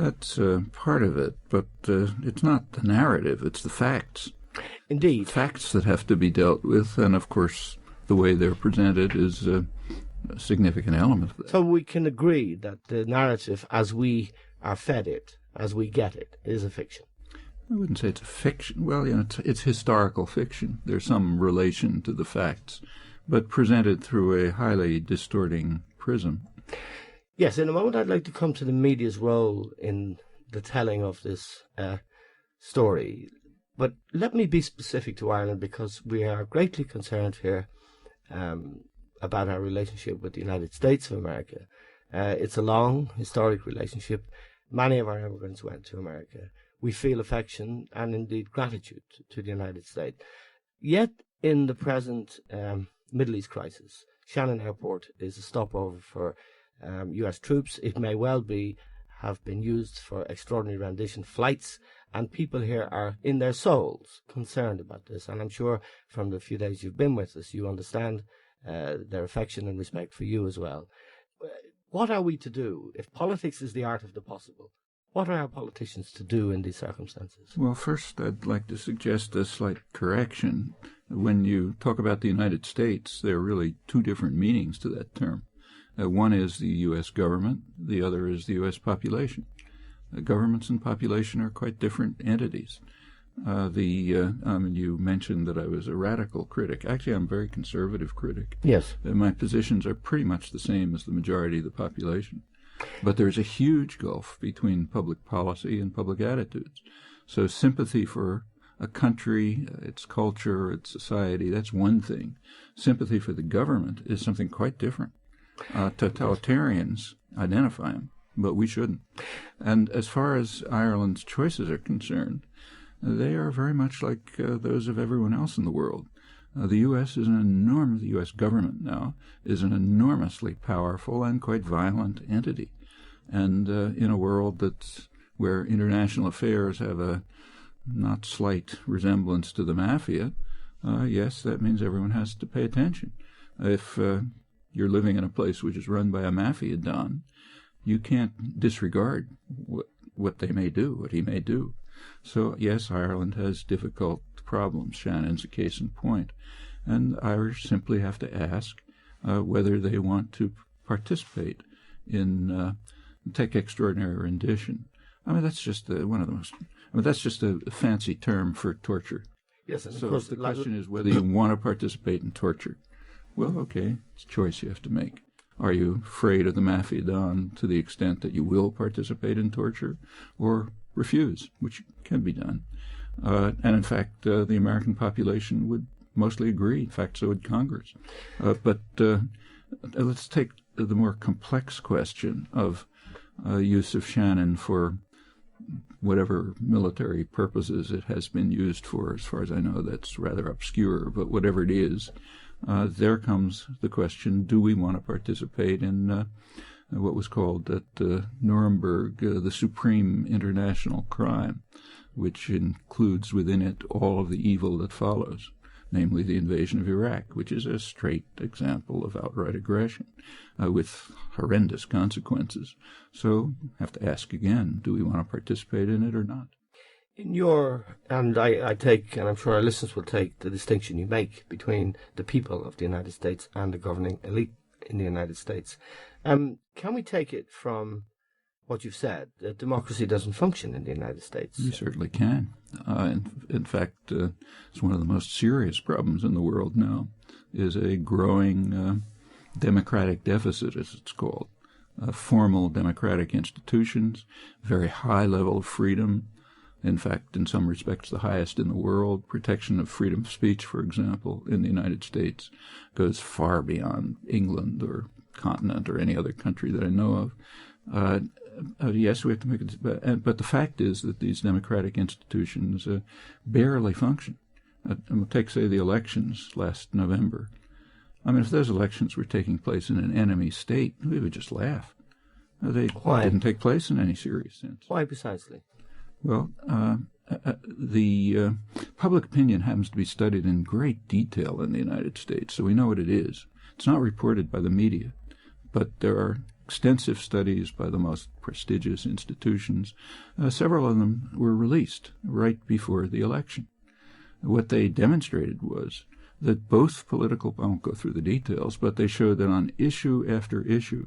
That's part of it, but it's not the narrative, it's the facts. Indeed. Facts that have to be dealt with, and of course the way they're presented is a significant element of that. So we can agree that the narrative, as we are fed it, as we get it, is a fiction. I wouldn't say it's a fiction. Well, it's historical fiction. There's some relation to the facts, but presented through a highly distorting prism. Yes, in a moment I'd like to come to the media's role in the telling of this story. But let me be specific to Ireland, because we are greatly concerned here about our relationship with the United States of America. It's a long, historic relationship. Many of our immigrants went to America. We feel affection and indeed gratitude to the United States. Yet, in the present Middle East crisis, Shannon Airport is a stopover for U.S. troops. It may well have been used for extraordinary rendition flights, and people here are, in their souls, concerned about this. And I'm sure from the few days you've been with us, you understand their affection and respect for you as well. What are we to do? If politics is the art of the possible, what are our politicians to do in these circumstances? Well, first, I'd like to suggest a slight correction. When you talk about the United States, there are really two different meanings to that term. One is the U.S. government, the other is the U.S. population. Governments and population are quite different entities. You mentioned that I was a radical critic. Actually, I'm a very conservative critic. Yes. My positions are pretty much the same as the majority of the population. But there's a huge gulf between public policy and public attitudes. So sympathy for a country, its culture, its society, that's one thing. Sympathy for the government is something quite different. Totalitarians identify them, but we shouldn't. And as far as Ireland's choices are concerned, they are very much like those of everyone else in the world. The U.S. the U.S. government now is an enormously powerful and quite violent entity. And in a world where international affairs have a not slight resemblance to the mafia, yes, that means everyone has to pay attention. If you're living in a place which is run by a mafia don, you can't disregard what they may do, what he may do. So, yes, Ireland has difficult problems. Shannon's a case in point. And Irish simply have to ask whether they want to participate in take extraordinary rendition. I mean, that's just that's just a fancy term for torture. Yes, and so of course the question is whether you want to participate in torture. Well, okay, it's a choice you have to make. Are you afraid of the mafia don to the extent that you will participate in torture, or refuse, which can be done? And in fact, the American population would mostly agree. In fact, so would Congress. But let's take the more complex question of use of Shannon for whatever military purposes it has been used for. As far as I know, that's rather obscure, but whatever it is, there comes the question, do we want to participate in what was called at Nuremberg the supreme international crime, which includes within it all of the evil that follows, namely the invasion of Iraq, which is a straight example of outright aggression with horrendous consequences. So have to ask again, do we want to participate in it or not? I take, and I'm sure our listeners will take, the distinction you make between the people of the United States and the governing elite in the United States. Can we take it from what you've said, that democracy doesn't function in the United States? You certainly can. In fact, it's one of the most serious problems in the world now, is a growing democratic deficit, as it's called. Formal democratic institutions, very high level of freedom, in fact, in some respects, the highest in the world. Protection of freedom of speech, for example, in the United States goes far beyond England or continent or any other country that I know of. Yes, we have to make it, but the fact is that these democratic institutions barely function. Take, say, the elections last November. I mean, if those elections were taking place in an enemy state, we would just laugh. They didn't take place in any serious sense. Why precisely? Well, the public opinion happens to be studied in great detail in the United States, so we know what it is. It's not reported by the media, but there are extensive studies by the most prestigious institutions. Several of them were released right before the election. What they demonstrated was that both political, I won't go through the details, but they showed that on issue after issue,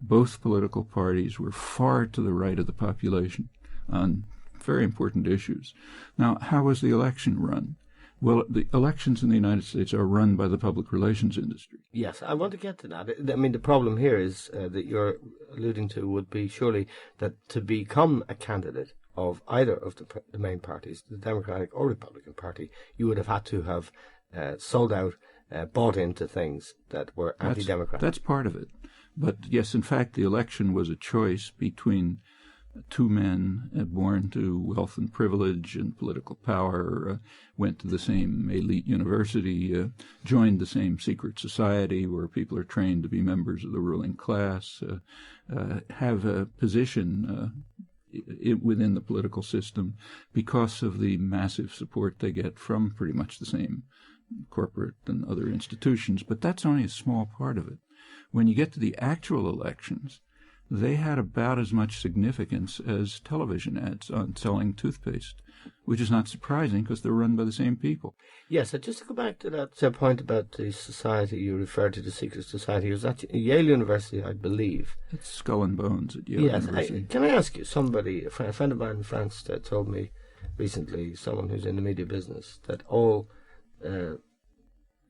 both political parties were far to the right of the population on very important issues. Now, how was the election run? Well, the elections in the United States are run by the public relations industry. Yes, I want to get to that. I mean, the problem here is that you're alluding to would be surely that to become a candidate of either of the main parties, the Democratic or Republican Party, you would have had to have sold out, bought into things that were anti-democratic. That's part of it. But yes, in fact, the election was a choice between two men born to wealth and privilege and political power, went to the same elite university, joined the same secret society where people are trained to be members of the ruling class, have a position within the political system because of the massive support they get from pretty much the same corporate and other institutions. But that's only a small part of it. When you get to the actual elections, they had about as much significance as television ads on selling toothpaste, which is not surprising because they're run by the same people. Yes, just to go back to that point about the society, you referred to the secret society. It was at Yale University, I believe. It's Skull and Bones at Yale University. Can I ask you, a friend of mine in France told me recently, someone who's in the media business, that all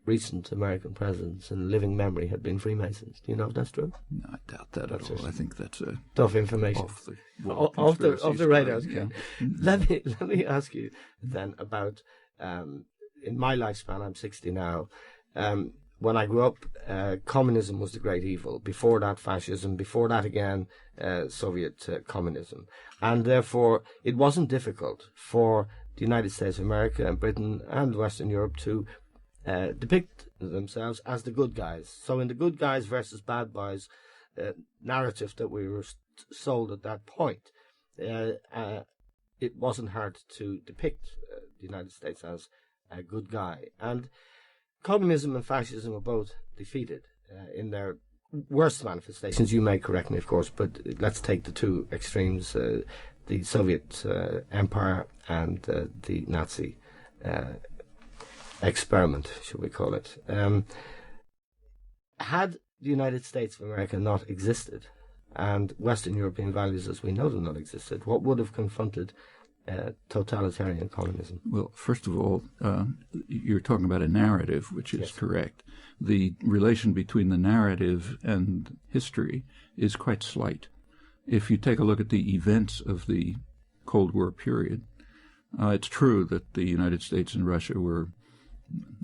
recent American presidents in living memory had been Freemasons. Do you know if that's true? No, I doubt that at all. I think that's tough information. Off the radar. Yeah. Let me ask you then about in my lifespan. I'm 60 now. When I grew up, communism was the great evil. Before that, fascism. Before that, again, Soviet communism. And therefore, it wasn't difficult for the United States of America and Britain and Western Europe to depict themselves as the good guys. So in the good guys versus bad boys narrative that we were sold at that point, it wasn't hard to depict the United States as a good guy. And communism and fascism were both defeated in their worst manifestations. You may correct me, of course, but let's take the two extremes, the Soviet Empire and the Nazi experiment, should we call it. Had the United States of America not existed, and Western European values as we know them not existed, what would have confronted totalitarian communism? Well, first of all, you're talking about a narrative, which is correct. The relation between the narrative and history is quite slight. If you take a look at the events of the Cold War period, it's true that the United States and Russia were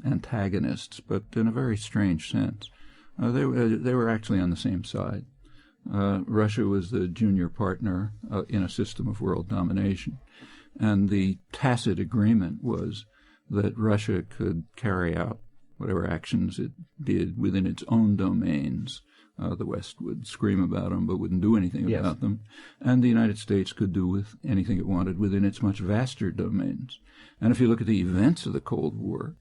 antagonists, but in a very strange sense. They were actually on the same side. Russia was the junior partner in a system of world domination, and the tacit agreement was that Russia could carry out whatever actions it did within its own domains. The West would scream about them but wouldn't do anything about them, and the United States could do with anything it wanted within its much vaster domains. And if you look at the events of the Cold War,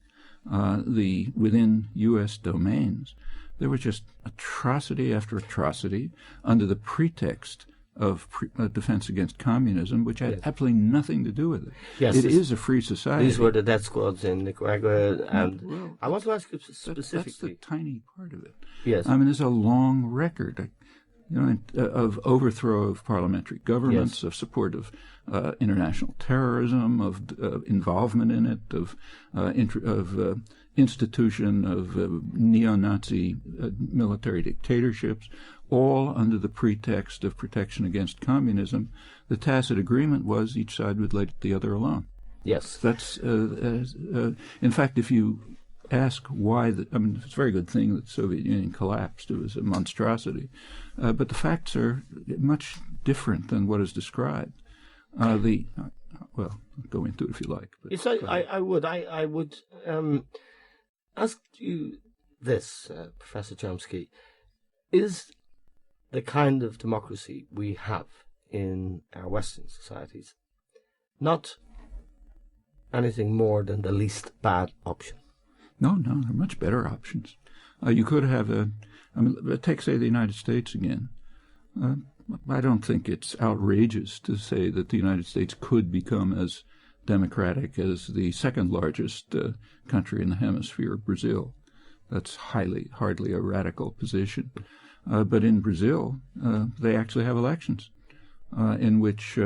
within U.S. domains, there was just atrocity after atrocity under the pretext of defense against communism, which had absolutely nothing to do with it. Yes, it is a free society. These were the death squads in Nicaragua, and I want to ask you specifically. That's the tiny part of it. Yes, I mean, there's a long record, of overthrow of parliamentary governments, of support of international terrorism, of involvement in it, of institution of neo-Nazi military dictatorships, all under the pretext of protection against communism. The tacit agreement was each side would let the other alone. Yes. That's in fact, if you ask why, it's a very good thing that the Soviet Union collapsed. It was a monstrosity. But the facts are much different than what is described. Well, go into it if you like. But yes, I would ask you this, Professor Chomsky. Is the kind of democracy we have in our Western societies not anything more than the least bad option? No, there are much better options. You could have take, say, the United States again. I don't think it's outrageous to say that the United States could become as democratic as the second largest country in the hemisphere, Brazil. That's hardly a radical position. But in Brazil, they actually have elections in which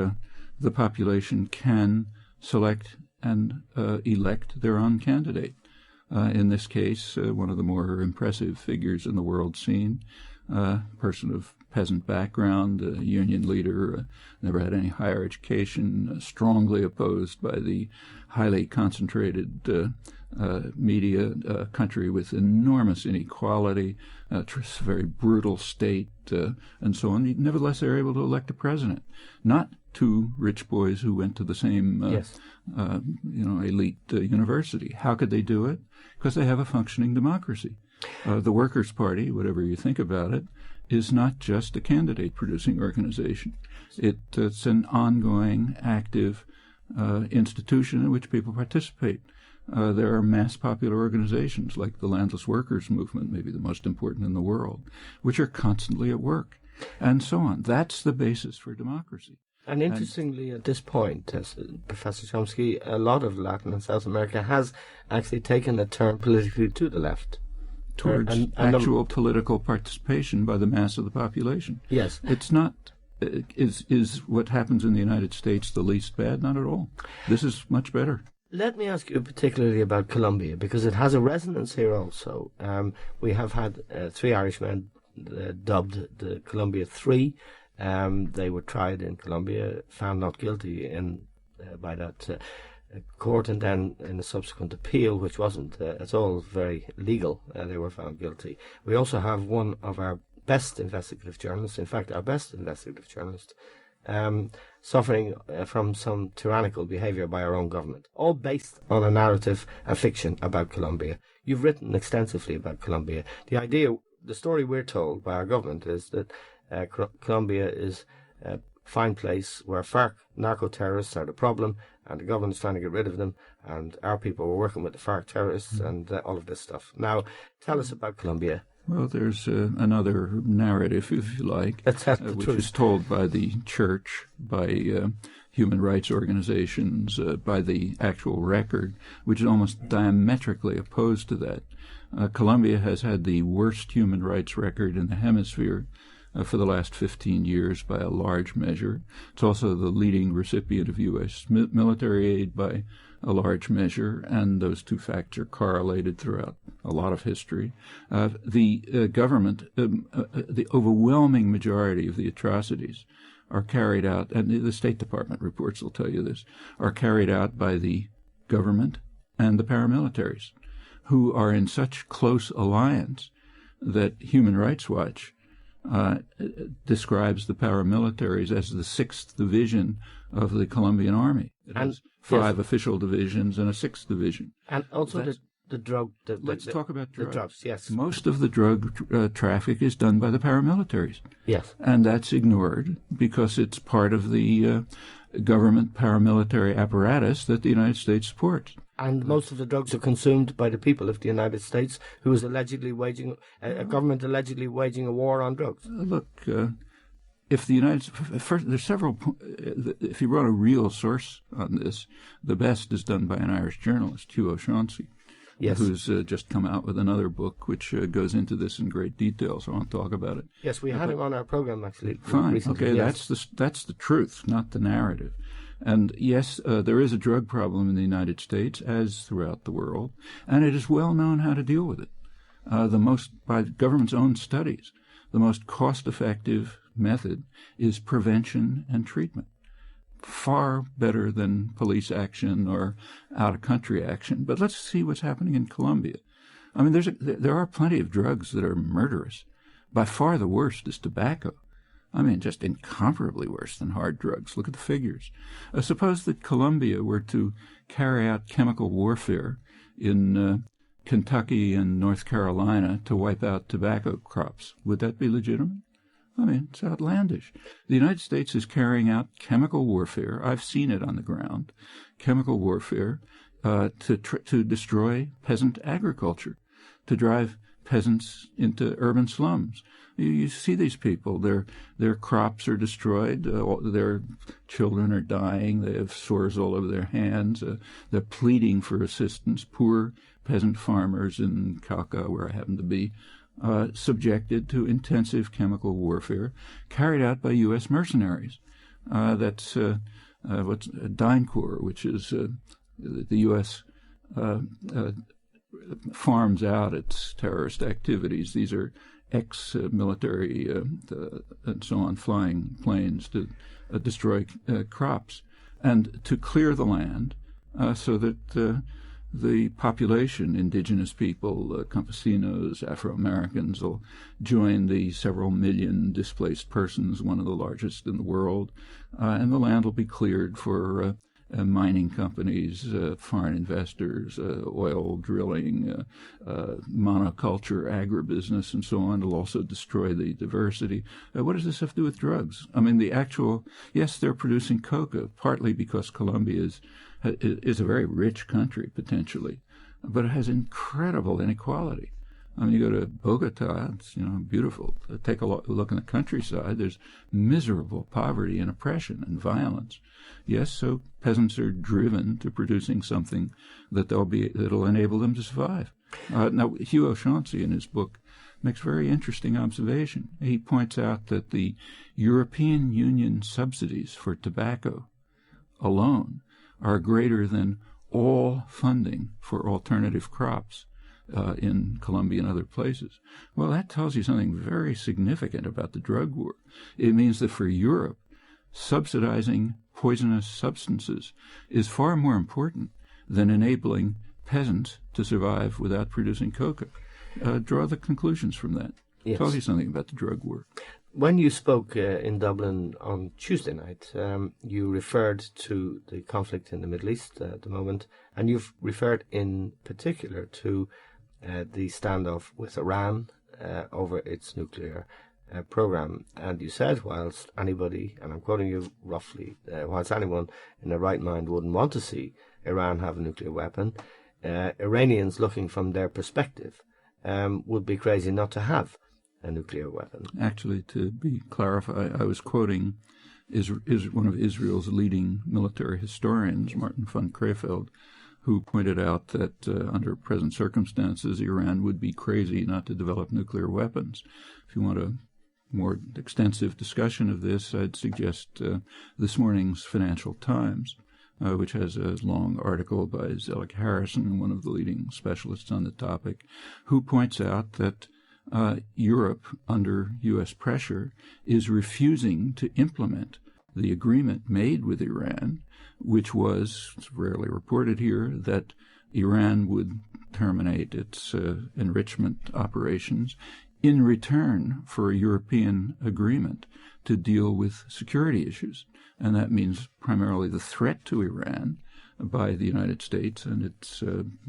the population can select and elect their own candidate. In this case, one of the more impressive figures in the world scene, person of peasant background, a union leader, never had any higher education, strongly opposed by the highly concentrated media, a country with enormous inequality, a very brutal state, and so on. Nevertheless, they're able to elect a president, not two rich boys who went to the same elite university. How could they do it? Because they have a functioning democracy. The Workers' Party, whatever you think about it, is not just a candidate-producing organization. It's an ongoing, active institution in which people participate. There are mass popular organizations like the Landless Workers Movement, maybe the most important in the world, which are constantly at work, and so on. That's the basis for democracy. And interestingly, at this point, Professor Chomsky, a lot of Latin and South America has actually taken a turn politically to the left. Towards actual political participation by the mass of the population. Yes. It's not, is what happens in the United States the least bad? Not at all. This is much better. Let me ask you particularly about Colombia, because it has a resonance here also. We have had three Irishmen dubbed the Colombia Three. They were tried in Colombia, found not guilty by that court, and then in a subsequent appeal, which wasn't at all very legal, they were found guilty. We also have one of our best investigative journalists, in fact our best investigative journalist, suffering from some tyrannical behaviour by our own government, all based on a narrative, a fiction about Colombia. You've written extensively about Colombia. The story we're told by our government is that Colombia is a fine place where FARC narco-terrorists are the problem, and the government is trying to get rid of them, and our people were working with the FARC terrorists and all of this stuff. Now, tell us about Colombia. Well, there's another narrative, if you like, which is told by the church, by human rights organizations, by the actual record, which is almost diametrically opposed to that. Colombia has had the worst human rights record in the hemisphere for the last 15 years by a large measure. It's also the leading recipient of U.S. military aid by a large measure, and those two facts are correlated throughout a lot of history. The government, the overwhelming majority of the atrocities are carried out, and the State Department reports will tell you this, are carried out by the government and the paramilitaries, who are in such close alliance that Human Rights Watch describes the paramilitaries as the 6th division of the Colombian army. It has 5 official divisions and a 6th division. And also the drug... Let's talk about drugs. The drugs, yes. Most of the drug traffic is done by the paramilitaries. Yes. And that's ignored because it's part of the government paramilitary apparatus that the United States supports. And most of the drugs are consumed by the people of the United States, who is allegedly waging a government allegedly waging a war on drugs. Look, if the United first, there's several. If you run a real source on this, the best is done by an Irish journalist, Noam Chomsky, yes, who's just come out with another book which goes into this in great detail. So I won't talk about it. Yes, we had him on our program actually. Fine, recently. okay, yes. that's the truth, not the narrative. And yes, there is a drug problem in the United States, as throughout the world, and it is well known how to deal with it. By the government's own studies, the most cost-effective method is prevention and treatment. Far better than police action or out-of-country action. But let's see what's happening in Colombia. I mean, there are plenty of drugs that are murderous. By far the worst is tobacco. I mean, just incomparably worse than hard drugs. Look at the figures. Suppose that Colombia were to carry out chemical warfare in Kentucky and North Carolina to wipe out tobacco crops. Would that be legitimate? I mean, it's outlandish. The United States is carrying out chemical warfare. I've seen it on the ground. Chemical warfare to destroy peasant agriculture, to drive peasants into urban slums. You see these people, their crops are destroyed, their children are dying, they have sores all over their hands, they're pleading for assistance. Poor peasant farmers in Khalkha, where I happen to be, subjected to intensive chemical warfare carried out by U.S. mercenaries. That's what's DynCorp, which is the U.S. Farms out its terrorist activities. These are ex-military and so on, flying planes to destroy crops and to clear the land so that the population, indigenous people, campesinos, Afro-Americans, will join the several million displaced persons, one of the largest in the world, and the land will be cleared for mining companies, foreign investors, oil drilling, monoculture, agribusiness, and so on. It'll also destroy the diversity. What does this have to do with drugs? I mean, yes, they're producing coca, partly because Colombia is a very rich country, potentially, but it has incredible inequality. I mean, you go to Bogota, it's beautiful. Take a look in the countryside. There's miserable poverty and oppression and violence. Yes, so peasants are driven to producing something that'll enable them to survive. Now, Hugh Chomsky in his book makes a very interesting observation. He points out that the European Union subsidies for tobacco alone are greater than all funding for alternative crops in Colombia and other places. Well, that tells you something very significant about the drug war. It means that for Europe, subsidizing poisonous substances is far more important than enabling peasants to survive without producing coca. Draw the conclusions from that. Yes. Tells you something about the drug war. When you spoke in Dublin on Tuesday night, you referred to the conflict in the Middle East at the moment, and you've referred in particular to the standoff with Iran over its nuclear program. And you said, whilst anybody, and I'm quoting you roughly, whilst anyone in their right mind wouldn't want to see Iran have a nuclear weapon, Iranians, looking from their perspective, would be crazy not to have a nuclear weapon. Actually, to be clarified, I was quoting is one of Israel's leading military historians, Martin von Creveld, who pointed out that under present circumstances, Iran would be crazy not to develop nuclear weapons. If you want a more extensive discussion of this, I'd suggest this morning's Financial Times, which has a long article by Selig Harrison, one of the leading specialists on the topic, who points out that Europe, under U.S. pressure, is refusing to implement the agreement made with Iran, which was, it's rarely reported here, that Iran would terminate its enrichment operations in return for a European agreement to deal with security issues. And that means primarily the threat to Iran by the United States and its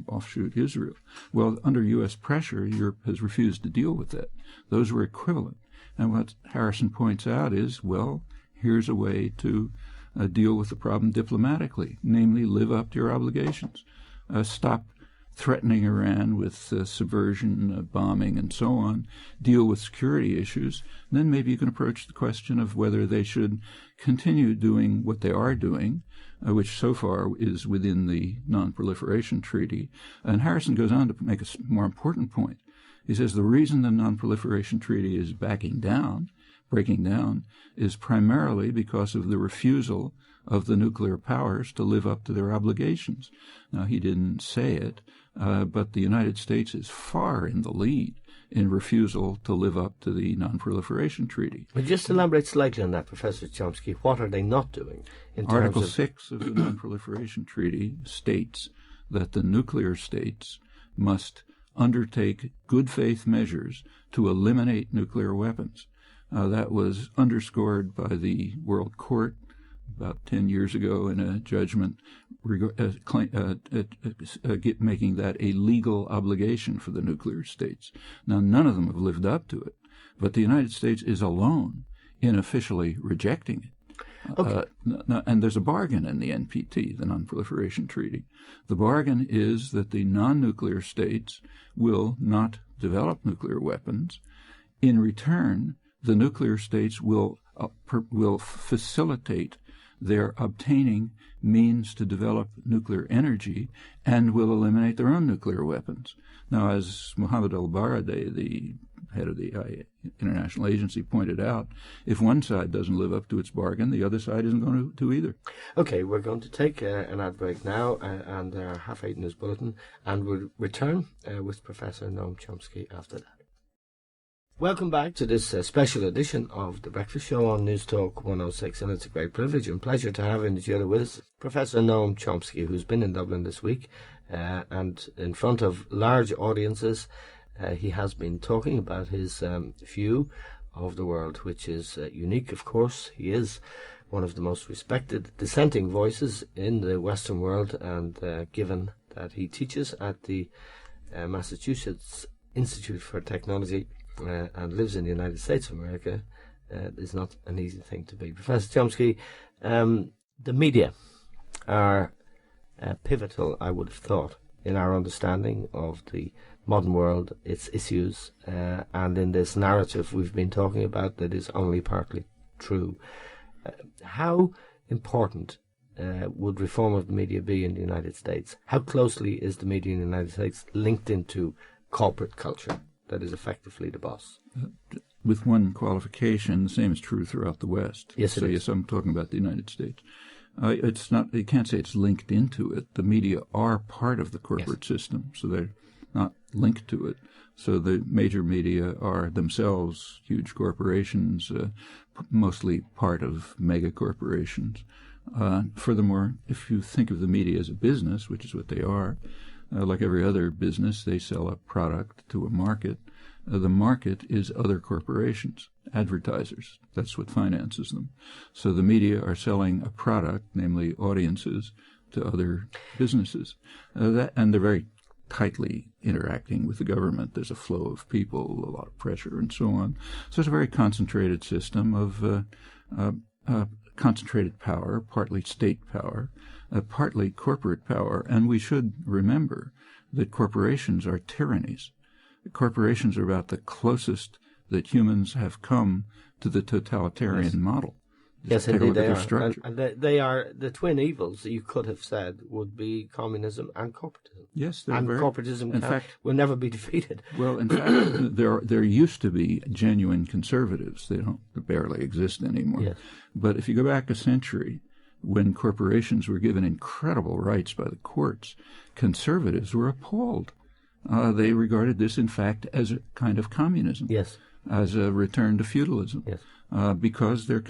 offshoot Israel. Well, under U.S. pressure, Europe has refused to deal with that. Those were equivalent. And what Harrison points out is, well, here's a way to deal with the problem diplomatically, namely live up to your obligations. Stop threatening Iran with subversion, bombing, and so on, deal with security issues. And then maybe you can approach the question of whether they should continue doing what they are doing, which so far is within the Non-Proliferation Treaty. And Harrison goes on to make a more important point. He says the reason the Non-Proliferation Treaty is breaking down, is primarily because of the refusal of the nuclear powers to live up to their obligations. Now, he didn't say it, but the United States is far in the lead in refusal to live up to the Non-Proliferation Treaty. But just elaborate slightly on that, Professor Chomsky. What are they not doing? Article 6 of the Non-Proliferation Treaty states that the nuclear states must undertake good faith measures to eliminate nuclear weapons. That was underscored by the World Court about 10 years ago in a judgment making that a legal obligation for the nuclear states. Now, none of them have lived up to it, but the United States is alone in officially rejecting it. Okay. And there's a bargain in the NPT, the Non-Proliferation Treaty. The bargain is that the non-nuclear states will not develop nuclear weapons. In return, the nuclear states will facilitate their obtaining means to develop nuclear energy and will eliminate their own nuclear weapons. Now, as Mohammed al-Baradei, the head of the International Agency, pointed out, if one side doesn't live up to its bargain, the other side isn't going to either. Okay, we're going to take an ad break now and 8:30 News Bulletin, and we'll return with Professor Noam Chomsky after that. Welcome back to this special edition of The Breakfast Show on News Talk 106, and it's a great privilege and pleasure to have in the studio with us Professor Noam Chomsky, who's been in Dublin this week, and in front of large audiences. He has been talking about his view of the world, which is unique, of course. He is one of the most respected dissenting voices in the Western world, and given that he teaches at the Massachusetts Institute for Technology and lives in the United States of America, is not an easy thing to be. Professor Chomsky, the media are pivotal, I would have thought, in our understanding of the modern world, its issues, and in this narrative we've been talking about that is only partly true. How important would reform of the media be in the United States? How closely is the media in the United States linked into corporate culture that is effectively the boss? With one qualification, the same is true throughout the West. Yes, it is. Yes, I'm talking about the United States. It's not. You can't say it's linked into it. The media are part of the corporate system, so they're not linked to it. So the major media are themselves huge corporations, mostly part of mega corporations. Furthermore, if you think of the media as a business, which is what they are, like every other business, they sell a product to a market. The market is other corporations, advertisers. That's what finances them. So the media are selling a product, namely audiences, to other businesses. And they're very tightly interacting with the government. There's a flow of people, a lot of pressure, and so on. So it's a very concentrated system of concentrated power, partly state power, partly corporate power. And we should remember that corporations are tyrannies. Corporations are about the closest that humans have come to the totalitarian model. Yes, indeed they are. And they are the twin evils that you could have said would be communism and corporatism. Yes, and corporatism will never be defeated. Well, in fact, there used to be genuine conservatives. They barely exist anymore. Yes. But if you go back a century, when corporations were given incredible rights by the courts, conservatives were appalled. They regarded this, in fact, as a kind of communism. Yes. As a return to feudalism. Yes. Because they're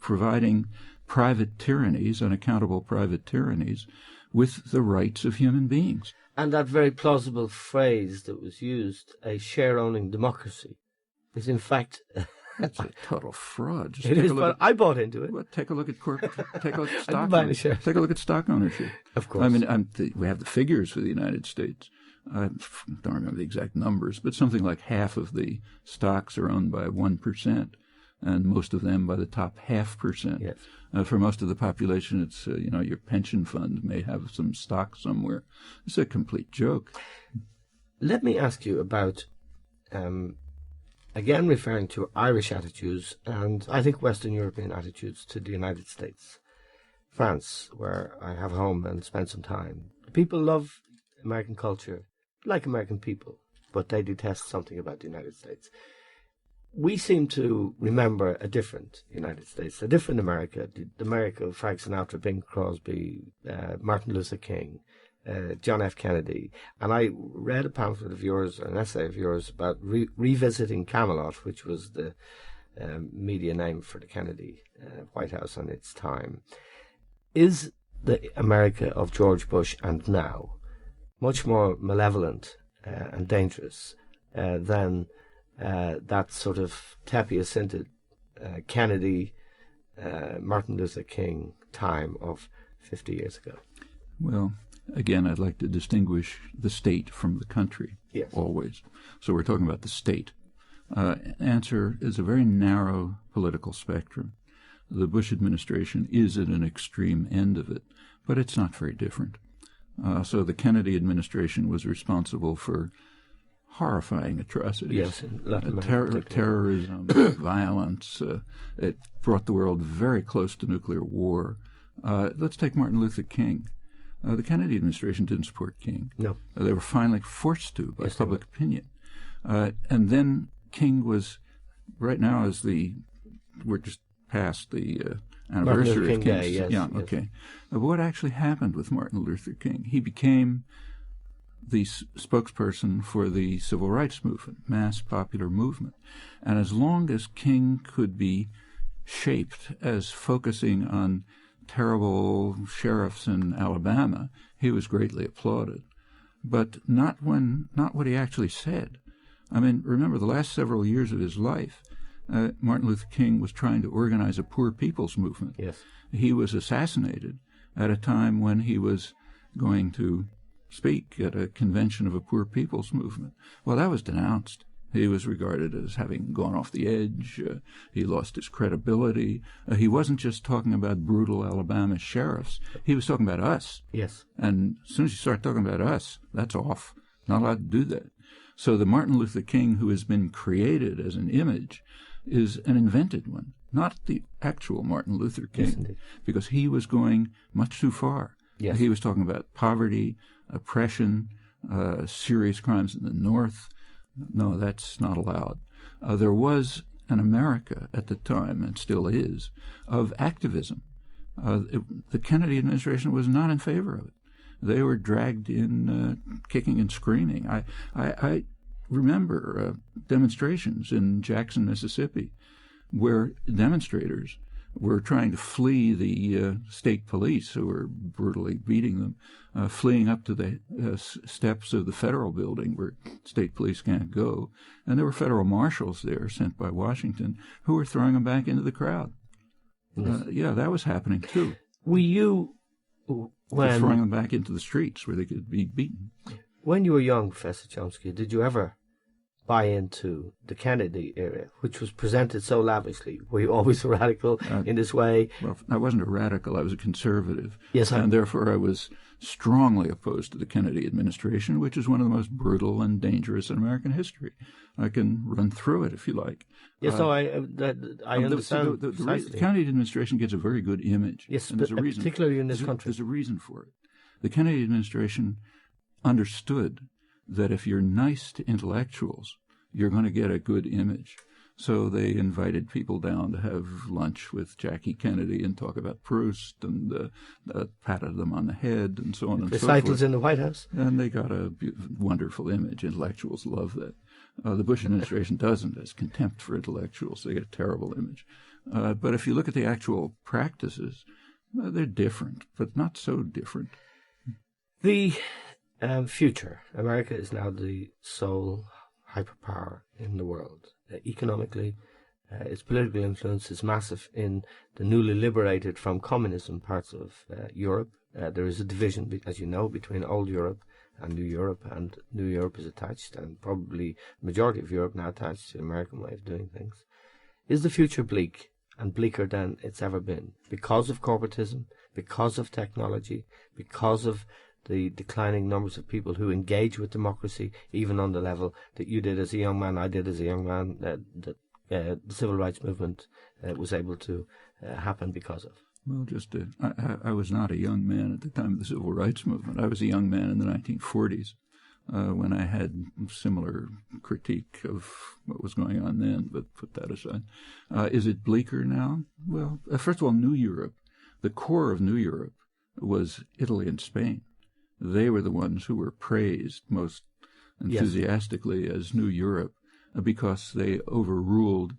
providing private tyrannies, unaccountable private tyrannies, with the rights of human beings. And that very plausible phrase that was used, a share-owning democracy, is in fact... That's a total fraud. Just it is, but I bought into it. Well, take a look at take a look at stock. I didn't buy any shares. Take a look at stock ownership. Of course. I mean, we have the figures for the United States. I don't remember the exact numbers, but something like half of the stocks are owned by 1%, and most of them by the top 0.5%. Yes. For most of the population, it's your pension fund may have some stock somewhere. It's a complete joke. Let me ask you about, again referring to Irish attitudes and I think Western European attitudes to the United States. France, where I have home and spent some time. People love American culture, like American people, but they detest something about the United States. We seem to remember a different United States, a different America, the America of Frank Sinatra, Bing Crosby, Martin Luther King, John F. Kennedy. And I read a pamphlet of yours, an essay of yours, about revisiting Camelot, which was the media name for the Kennedy White House on its time. Is the America of George Bush and now much more malevolent and dangerous than that sort of tapia-scented Kennedy, Martin Luther King time of 50 years ago? Well, again, I'd like to distinguish the state from the country, yes, always. So we're talking about the state. Answer is a very narrow political spectrum. The Bush administration is at an extreme end of it, but it's not very different. So the Kennedy administration was responsible for horrifying atrocities. Yes, terrorism, violence. It brought the world very close to nuclear war. Let's take Martin Luther King. The Kennedy administration didn't support King. No. They were finally forced to by public opinion. And then King was, right now we're just past the anniversary of King's Day, yes, yeah, yes. okay. What actually happened with Martin Luther King? He became the spokesperson for the civil rights movement, mass popular movement. And as long as King could be shaped as focusing on terrible sheriffs in Alabama, he was greatly applauded. But not what he actually said. I mean, remember the last several years of his life, Martin Luther King was trying to organize a poor people's movement. Yes. He was assassinated at a time when he was going to speak at a convention of a poor people's movement. Well, that was denounced. He was regarded as having gone off the edge. He lost his credibility. He wasn't just talking about brutal Alabama sheriffs. He was talking about us. Yes. And as soon as you start talking about us, that's off. Not allowed to do that. So the Martin Luther King who has been created as an image is an invented one, not the actual Martin Luther King, yes, because he was going much too far. Yes. He was talking about poverty, oppression, serious crimes in the North. No, that's not allowed. There was an America at the time, and still is, of activism. The Kennedy administration was not in favor of it. They were dragged in kicking and screaming. I remember demonstrations in Jackson, Mississippi, where demonstrators were trying to flee the state police who were brutally beating them, fleeing up to the steps of the federal building where state police can't go. And there were federal marshals there sent by Washington who were throwing them back into the crowd. Yes. Yeah, that was happening too. Were you, Throwing them back into the streets where they could be beaten. when you were young, Professor Chomsky, did you ever buy into the Kennedy era, which was presented so lavishly? Were you always a radical in this way? Well, I wasn't a radical. I was a conservative. Yes, and therefore I was strongly opposed to the Kennedy administration, which is one of the most brutal and dangerous in American history. I can run through it if you like. Yes, so I understand. The Kennedy administration gets a very good image. Yes, and there's a reason. particularly in this country. There's a reason for it. The Kennedy administration understood that if you're nice to intellectuals, you're going to get a good image. So they invited people down to have lunch with Jackie Kennedy and talk about Proust and patted them on the head and so on and so forth. Recitals in the White House. And they got a wonderful image. Intellectuals love that. The Bush administration doesn't. Has contempt for intellectuals. They get a terrible image. But if you look at the actual practices, they're different, but not so different. The future. America is now the sole hyperpower in the world. Economically, its political influence is massive in the newly liberated from communism parts of Europe. There is a division, as you know, between old Europe and New Europe is attached, and probably the majority of Europe now attached to the American way of doing things. Is the future bleak, and bleaker than it's ever been, because of corporatism, because of technology, because of the declining numbers of people who engage with democracy, even on the level that you did as a young man, I did as a young man, that the civil rights movement was able to happen because of? Well, I was not a young man at the time of the civil rights movement. I was a young man in the 1940s when I had similar critique of what was going on then, but put that aside. Is it bleaker now? Well, first of all, New Europe, the core of New Europe was Italy and Spain. They were the ones who were praised most enthusiastically as New Europe because they overruled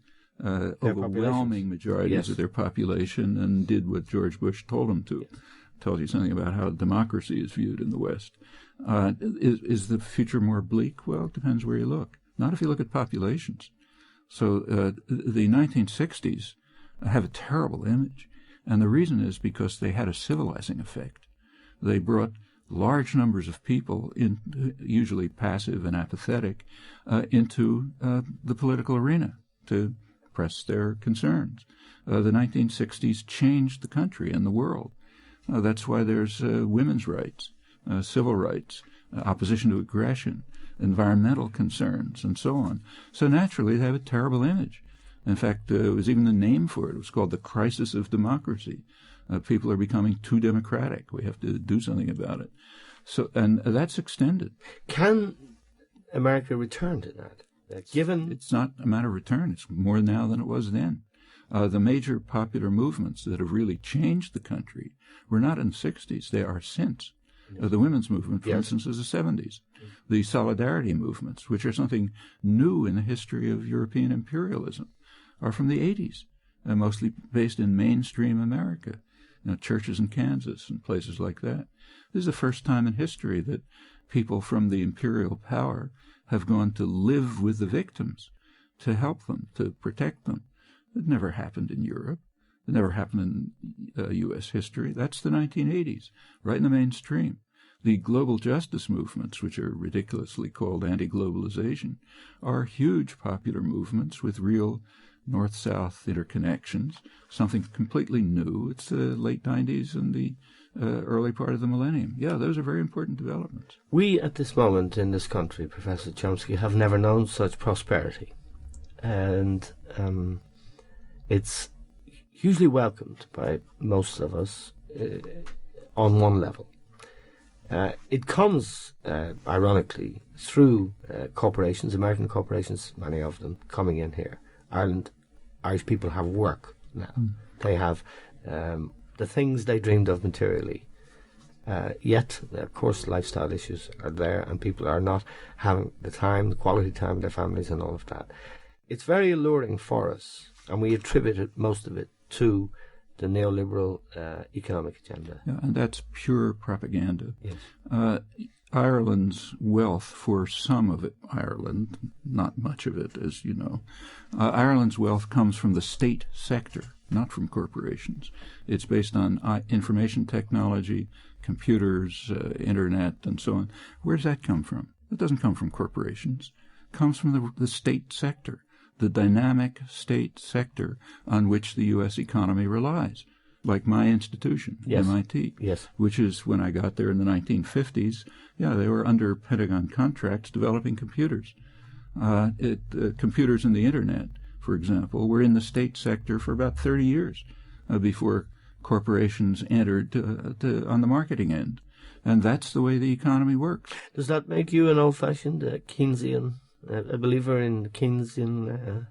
overwhelming majorities of their population and did what George Bush told them to. Yes. Tells you something about how democracy is viewed in the West. Is the future more bleak? Well, it depends where you look. Not if you look at populations. So the 1960s have a terrible image, and the reason is because they had a civilizing effect. They brought large numbers of people, usually passive and apathetic, into the political arena to express their concerns. The 1960s changed the country and the world. That's why there's women's rights, civil rights, opposition to aggression, environmental concerns, and so on. So naturally, they have a terrible image. In fact, it was even the name for it. It was called the crisis of democracy. People are becoming too democratic. We have to do something about it. So, and that's extended. Can America return to that? Given it's not a matter of return. It's more now than it was then. The major popular movements that have really changed the country were not in the 60s. They are since. The women's movement, for instance, is the 70s. The solidarity movements, which are something new in the history of European imperialism, are from the 80s, mostly based in mainstream America, churches in Kansas and places like that. This is the first time in history that people from the imperial power have gone to live with the victims, to help them, to protect them. It never happened in Europe. It never happened in U.S. history. That's the 1980s, right in the mainstream. The global justice movements, which are ridiculously called anti-globalization, are huge popular movements with real north-south interconnections, something completely new. It's the late 90s and the early part of the millennium. Yeah, those are very important developments. We, at this moment in this country, Professor Chomsky, have never known such prosperity. And it's hugely welcomed by most of us on one level. It comes, ironically, through corporations, American corporations, many of them, coming in here. Irish people have work now. They have the things they dreamed of materially. Yet, of course, lifestyle issues are there, and people are not having the time, the quality time with their families and all of that. It's very alluring for us, and we attribute most of it to the neoliberal economic agenda. Yeah, and that's pure propaganda. Yes. Ireland's wealth, for some of it, Ireland, not much of it, as you know, Ireland's wealth comes from the state sector, not from corporations. It's based on information technology, computers, internet, and so on. Where does that come from? It doesn't come from corporations. It comes from the state sector, the dynamic state sector on which the U.S. economy relies. Like my institution, yes. MIT, yes. which is, when I got there in the 1950s, they were under Pentagon contracts developing computers. Computers and the Internet, for example, were in the state sector for about 30 years before corporations entered on the marketing end. And that's the way the economy works. Does that make you an old-fashioned Keynesian, a believer in Keynesian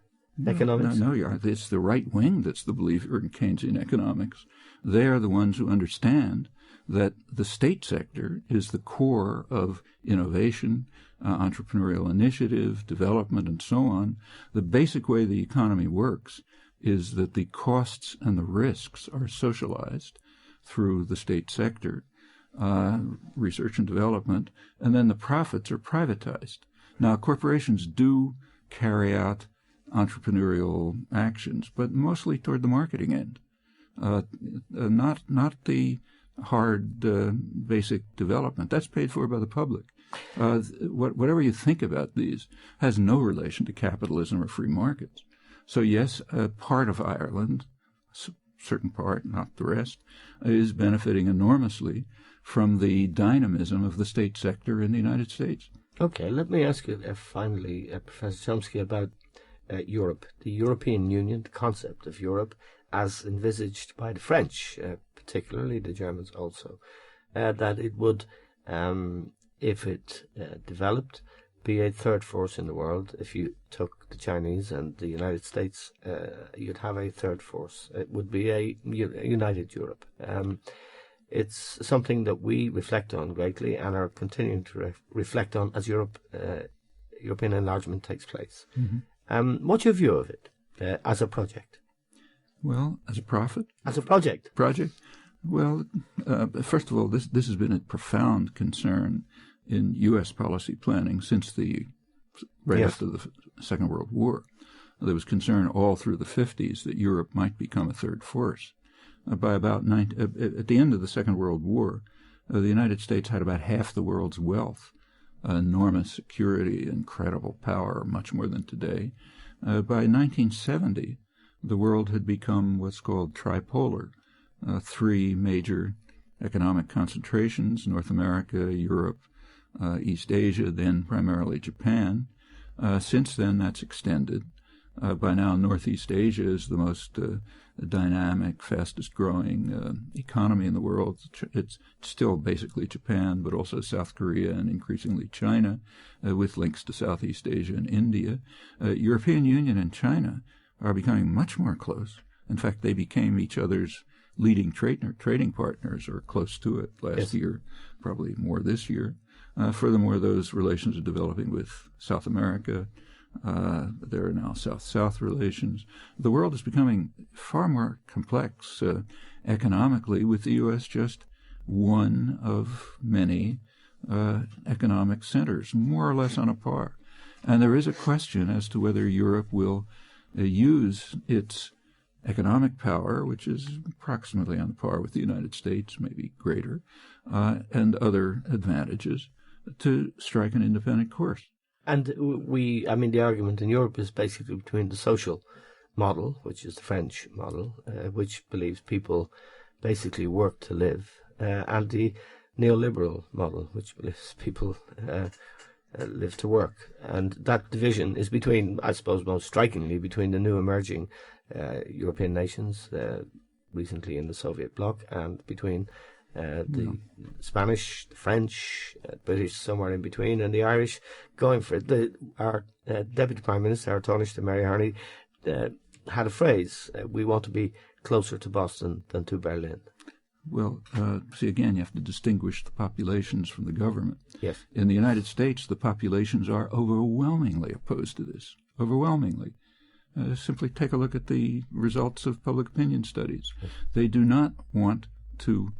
economics? No, it's the right wing that's the believer in Keynesian economics. They are the ones who understand that the state sector is the core of innovation, entrepreneurial initiative, development, and so on. The basic way the economy works is that the costs and the risks are socialized through the state sector, research and development, and then the profits are privatized. Now, corporations do carry out entrepreneurial actions, but mostly toward the marketing end, not the hard basic development. That's paid for by the public. Whatever you think about these has no relation to capitalism or free markets. So yes, a part of Ireland, a certain part, not the rest, is benefiting enormously from the dynamism of the state sector in the United States. Okay, let me ask you finally, Professor Chomsky, about Europe, the European Union, the concept of Europe as envisaged by the French, particularly the Germans also, that it would, if it developed, be a third force in the world. If you took the Chinese and the United States, you'd have a third force. It would be a united Europe. It's something that we reflect on greatly and are continuing to reflect on as European enlargement takes place. Mm-hmm. What's your view of it as a project? Well, as a profit? As a project. Project? Well, first of all, this has been a profound concern in U.S. policy planning since after the Second World War. There was concern all through the 50s that Europe might become a third force. By about at the end of the Second World War, the United States had about half the world's wealth, enormous security, incredible power, much more than today. By 1970, the world had become what's called tripolar, three major economic concentrations: North America, Europe, East Asia, then primarily Japan. Since then, that's extended. By now, Northeast Asia is the most dynamic, fastest-growing economy in the world. It's still basically Japan, but also South Korea and increasingly China, with links to Southeast Asia and India. European Union and China are becoming much more close. In fact, they became each other's leading trading partners, or close to it, last year, probably more this year. Furthermore, those relations are developing with South America. There are now South-South relations. The world is becoming far more complex economically, with the U.S. just one of many economic centers, more or less on a par. And there is a question as to whether Europe will use its economic power, which is approximately on par with the United States, maybe greater, and other advantages, to strike an independent course. And the argument in Europe is basically between the social model, which is the French model, which believes people basically work to live, and the neoliberal model, which believes people live to work. And that division is between, I suppose most strikingly, between the new emerging European nations, recently in the Soviet bloc, and between the Spanish, the French, British, somewhere in between, and the Irish going for it. Our Deputy Prime Minister, our Taoiseach Mary Harney, had a phrase, we want to be closer to Boston than to Berlin. Well, see, again, you have to distinguish the populations from the government. Yes. In the United States, the populations are overwhelmingly opposed to this, overwhelmingly. Simply take a look at the results of public opinion studies. Yes. They do not want to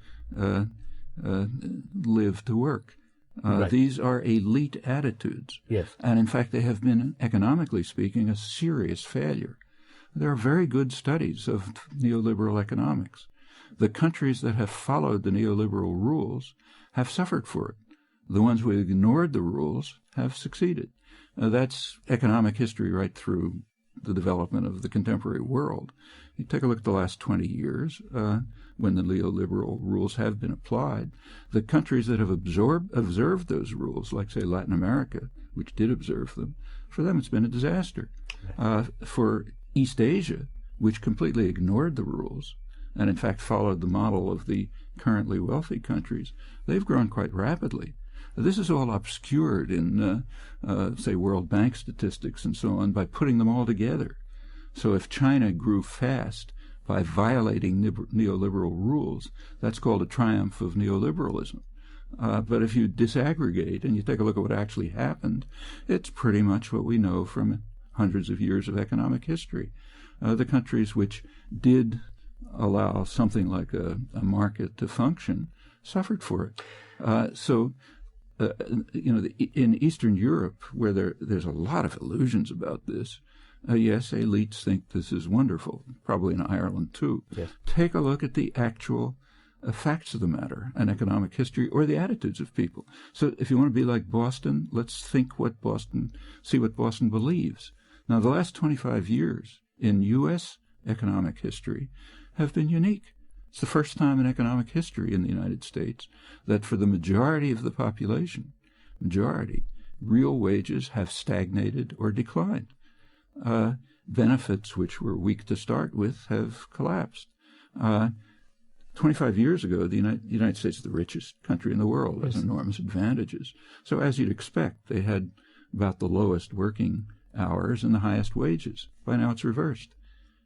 live to work. Right. These are elite attitudes. Yes. And in fact, they have been, economically speaking, a serious failure. There are very good studies of neoliberal economics. The countries that have followed the neoliberal rules have suffered for it. The ones who ignored the rules have succeeded. That's economic history right through the development of the contemporary world. You take a look at the last 20 years, when the neoliberal rules have been applied. The countries that have observed those rules, like, say, Latin America, which did observe them, for them it's been a disaster. For East Asia, which completely ignored the rules, and in fact followed the model of the currently wealthy countries, they've grown quite rapidly. This is all obscured in, say, World Bank statistics and so on by putting them all together. So if China grew fast by violating neoliberal rules, that's called a triumph of neoliberalism. But if you disaggregate and you take a look at what actually happened, it's pretty much what we know from hundreds of years of economic history. The countries which did allow something like a market to function suffered for it. In Eastern Europe, where there's a lot of illusions about this, yes, elites think this is wonderful, probably in Ireland too. Yes. Take a look at the actual facts of the matter, and economic history, or the attitudes of people. So if you want to be like Boston, let's see what Boston believes. Now, the last 25 years in U.S. economic history have been unique. It's the first time in economic history in the United States that for the majority of the population, real wages have stagnated or declined. Benefits, which were weak to start with, have collapsed. 25 years ago, the United States is the richest country in the world, has enormous advantages. So as you'd expect, they had about the lowest working hours and the highest wages. By now it's reversed.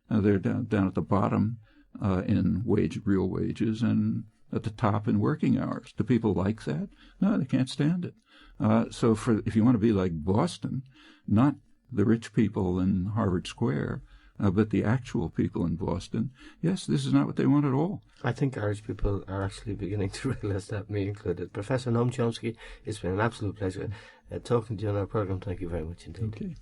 They're down at the bottom in real wages, and at the top in working hours. Do people like that? No, they can't stand it. So if you want to be like Boston, not the rich people in Harvard Square, but the actual people in Boston, yes, this is not what they want at all. I think Irish people are actually beginning to realize that, me included. Professor Noam Chomsky, it's been an absolute pleasure talking to you on our program. Thank you very much indeed. Okay.